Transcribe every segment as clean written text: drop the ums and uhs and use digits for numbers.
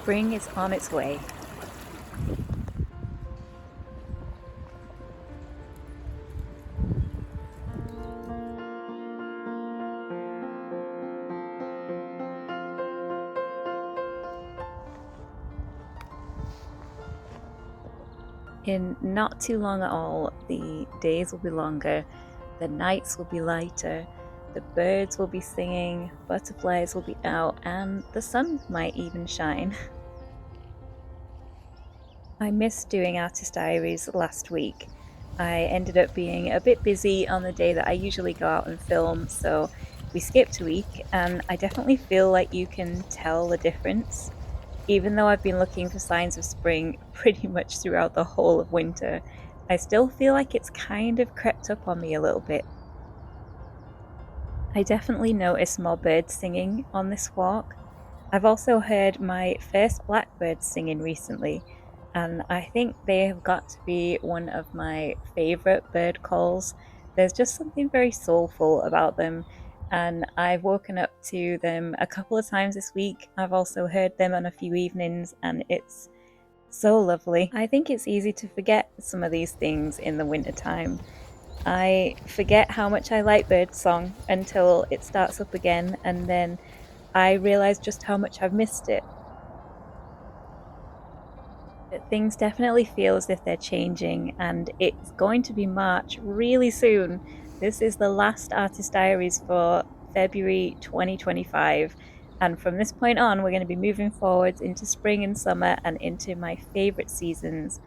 Spring is on its way. In not too long at all, the days will be longer, the nights will be lighter, the birds will be singing, butterflies will be out, and the sun might even shine. I missed doing Artist Diaries last week. I ended up being a bit busy on the day that I usually go out and film, so we skipped a week, and I definitely feel like you can tell the difference. Even though I've been looking for signs of spring pretty much throughout the whole of winter, I still feel like it's kind of crept up on me a little bit. I definitely noticed more birds singing on this walk. I've also heard my first blackbirds singing recently, and I think they have got to be one of my favourite bird calls. There's just something very soulful about them, and I've woken up to them a couple of times this week. I've also heard them on a few evenings, and it's so lovely. I think it's easy to forget some of these things in the wintertime. I forget how much I like birdsong until it starts up again, and then I realise just how much I've missed it. But things definitely feel as if they're changing, and it's going to be March really soon. This is the last Artist Diaries for February 2025. And from this point on, we're going to be moving forwards into spring and summer and into my favourite seasons.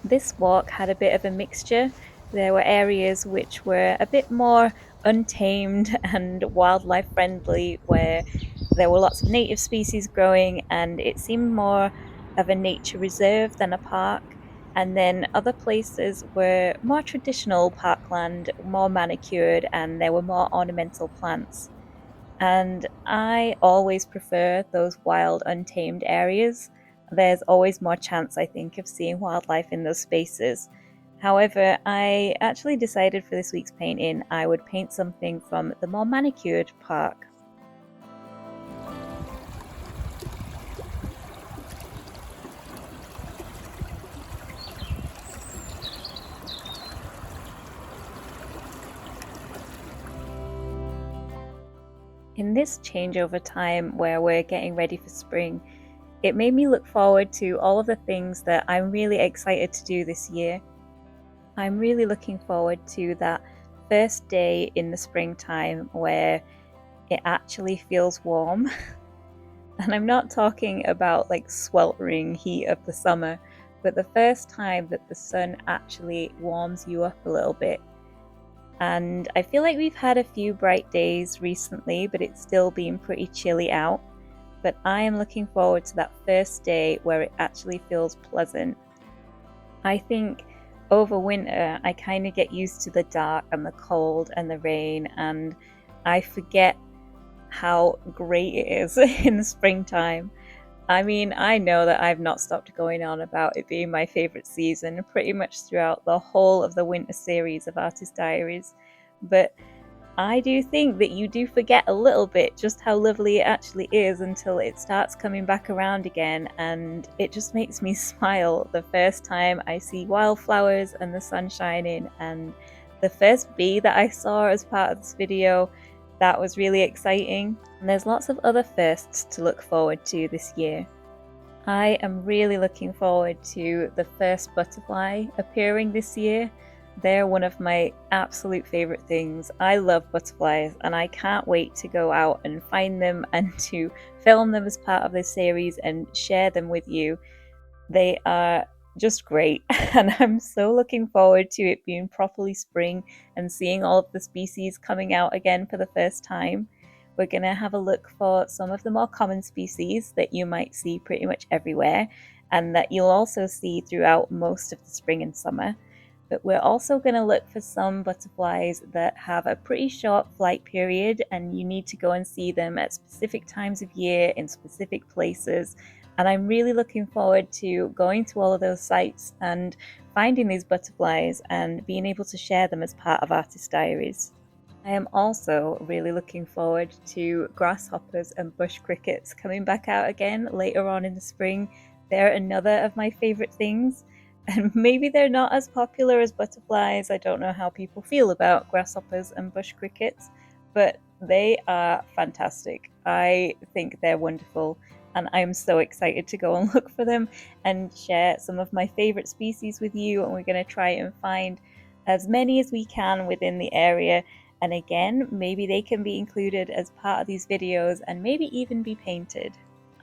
This walk had a bit of a mixture. There were areas which were a bit more untamed and wildlife friendly, where there were lots of native species growing, and it seemed more of a nature reserve than a park. And then other places were more traditional parkland, more manicured, and there were more ornamental plants. And I always prefer those wild, untamed areas. There's always more chance, I think, of seeing wildlife in those spaces. However, I actually decided for this week's painting I would paint something from the more manicured park. In this changeover time where we're getting ready for spring, it made me look forward to all of the things that I'm really excited to do this year. I'm really looking forward to that first day in the springtime where it actually feels warm. And I'm not talking about like sweltering heat of the summer, but the first time that the sun actually warms you up a little bit. And I feel like we've had a few bright days recently, but it's still been pretty chilly out. But I am looking forward to that first day where it actually feels pleasant. I think over winter, I kind of get used to the dark and the cold and the rain, and I forget how great it is in the springtime. I mean, I know that I've not stopped going on about it being my favourite season pretty much throughout the whole of the winter series of Artist Diaries, but I do think that you do forget a little bit just how lovely it actually is until it starts coming back around again, and it just makes me smile the first time I see wildflowers and the sun shining. And the first bee that I saw as part of this video, that was really exciting. And there's lots of other firsts to look forward to this year. I am really looking forward to the first butterfly appearing this year. They're one of my absolute favourite things. I love butterflies, and I can't wait to go out and find them and to film them as part of this series and share them with you. They are just great, and I'm so looking forward to it being properly spring and seeing all of the species coming out again for the first time. We're going to have a look for some of the more common species that you might see pretty much everywhere, and that you'll also see throughout most of the spring and summer. But we're also going to look for some butterflies that have a pretty short flight period, and you need to go and see them at specific times of year in specific places. And I'm really looking forward to going to all of those sites and finding these butterflies and being able to share them as part of Artist Diaries. I am also really looking forward to grasshoppers and bush crickets coming back out again later on in the spring. They're another of my favourite things, and maybe they're not as popular as butterflies. I don't know how people feel about grasshoppers and bush crickets, but they are fantastic. I think they're wonderful, and I'm so excited to go and look for them and share some of my favourite species with you. And we're going to try and find as many as we can within the area, and again, maybe they can be included as part of these videos and maybe even be painted.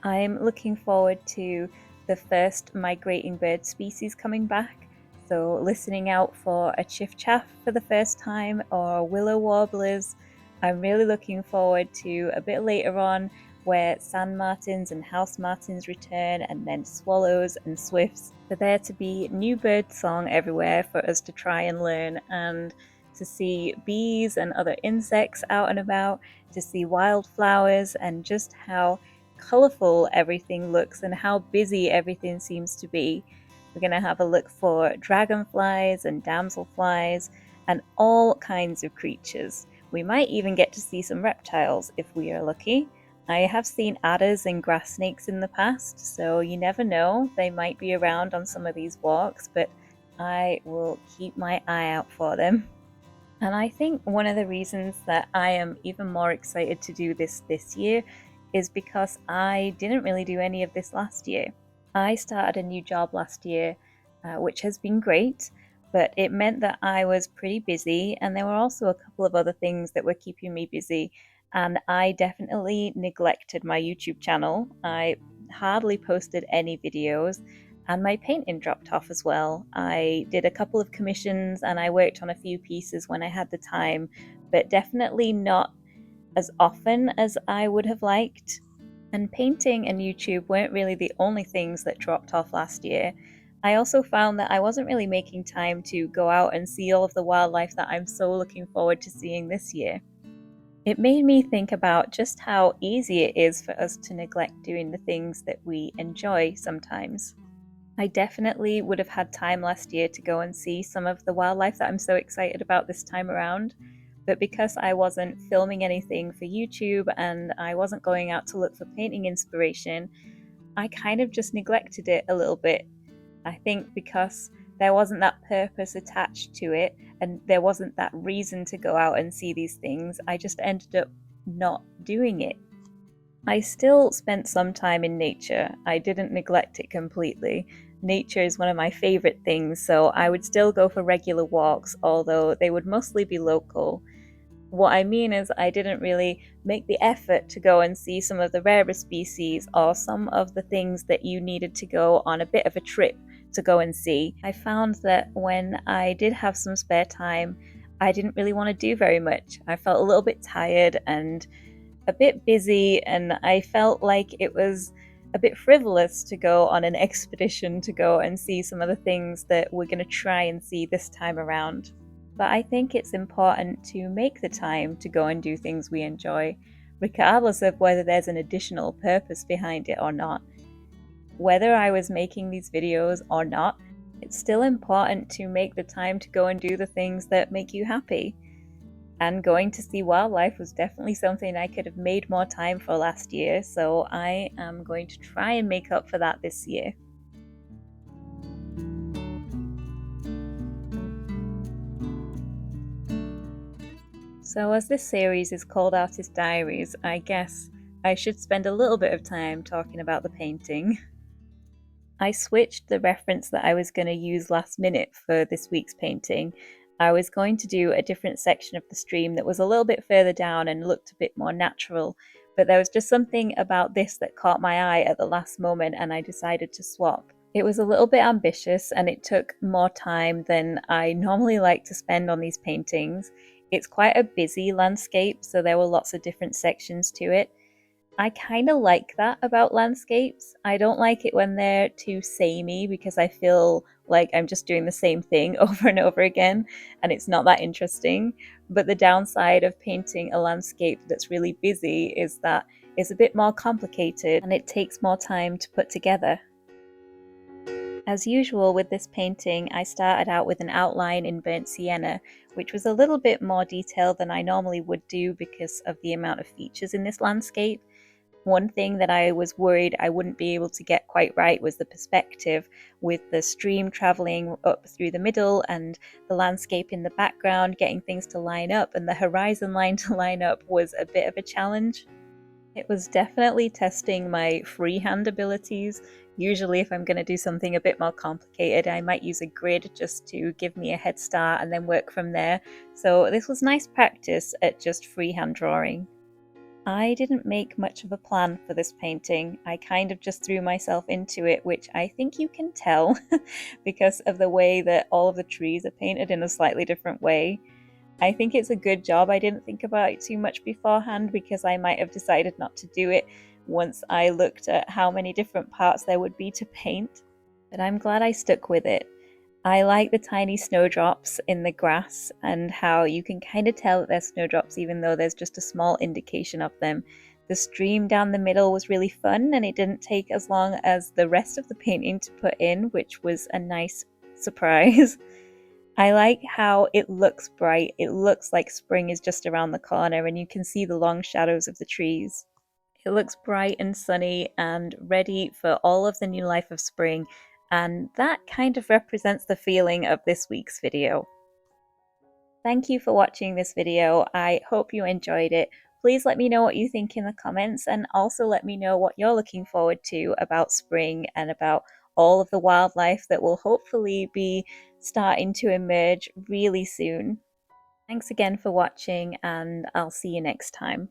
I'm looking forward to the first migrating bird species coming back, so listening out for a chiffchaff for the first time or willow warblers. I'm really looking forward to a bit later on where sand martins and house martins return, and then swallows and swifts. For there to be new bird song everywhere for us to try and learn, and to see bees and other insects out and about, to see wildflowers, and just how colourful everything looks and how busy everything seems to be. We're going to have a look for dragonflies and damselflies and all kinds of creatures. We might even get to see some reptiles if we are lucky. I have seen adders and grass snakes in the past, so you never know, they might be around on some of these walks, but I will keep my eye out for them. And I think one of the reasons that I am even more excited to do this year is because I didn't really do any of this last year. I started a new job last year, which has been great, but it meant that I was pretty busy, and there were also a couple of other things that were keeping me busy. And I definitely neglected my YouTube channel. I hardly posted any videos, and my painting dropped off as well. I did a couple of commissions and I worked on a few pieces when I had the time, but definitely not as often as I would have liked. And painting and YouTube weren't really the only things that dropped off last year. I also found that I wasn't really making time to go out and see all of the wildlife that I'm so looking forward to seeing this year. It made me think about just how easy it is for us to neglect doing the things that we enjoy sometimes. I definitely would have had time last year to go and see some of the wildlife that I'm so excited about this time around, but because I wasn't filming anything for YouTube and I wasn't going out to look for painting inspiration, I kind of just neglected it a little bit. I think because there wasn't that purpose attached to it and there wasn't that reason to go out and see these things, I just ended up not doing it. I still spent some time in nature. I didn't neglect it completely. Nature is one of my favourite things, so I would still go for regular walks, although they would mostly be local. What I mean is, I didn't really make the effort to go and see some of the rarer species or some of the things that you needed to go on a bit of a trip to go and see. I found that when I did have some spare time, I didn't really want to do very much. I felt a little bit tired and a bit busy, and I felt like it was a bit frivolous to go on an expedition to go and see some of the things that we're going to try and see this time around. But I think it's important to make the time to go and do things we enjoy, regardless of whether there's an additional purpose behind it or not. Whether I was making these videos or not, it's still important to make the time to go and do the things that make you happy. And going to see wildlife was definitely something I could have made more time for last year, so I am going to try and make up for that this year. So as this series is called Artist Diaries, I guess I should spend a little bit of time talking about the painting. I switched the reference that I was going to use last minute for this week's painting. I was going to do a different section of the stream that was a little bit further down and looked a bit more natural, but there was just something about this that caught my eye at the last moment and I decided to swap. It was a little bit ambitious and it took more time than I normally like to spend on these paintings. It's quite a busy landscape, so there were lots of different sections to it. I kind of like that about landscapes. I don't like it when they're too samey because I feel like I'm just doing the same thing over and over again and it's not that interesting. But the downside of painting a landscape that's really busy is that it's a bit more complicated and it takes more time to put together. As usual with this painting, I started out with an outline in burnt sienna, which was a little bit more detailed than I normally would do because of the amount of features in this landscape. One thing that I was worried I wouldn't be able to get quite right was the perspective, with the stream traveling up through the middle and the landscape in the background, getting things to line up and the horizon line to line up was a bit of a challenge. It was definitely testing my freehand abilities. Usually, if I'm going to do something a bit more complicated, I might use a grid just to give me a head start and then work from there. So, this was nice practice at just freehand drawing. I didn't make much of a plan for this painting. I kind of just threw myself into it, which I think you can tell because of the way that all of the trees are painted in a slightly different way. I think it's a good job I didn't think about it too much beforehand because I might have decided not to do it once I looked at how many different parts there would be to paint. But I'm glad I stuck with it. I like the tiny snowdrops in the grass and how you can kind of tell that they're snowdrops even though there's just a small indication of them. The stream down the middle was really fun and it didn't take as long as the rest of the painting to put in, which was a nice surprise. I like how it looks bright. It looks like spring is just around the corner and you can see the long shadows of the trees. It looks bright and sunny and ready for all of the new life of spring, and that kind of represents the feeling of this week's video. Thank you for watching this video. I hope you enjoyed it. Please let me know what you think in the comments and also let me know what you're looking forward to about spring and about all of the wildlife that will hopefully be starting to emerge really soon. Thanks again for watching and I'll see you next time.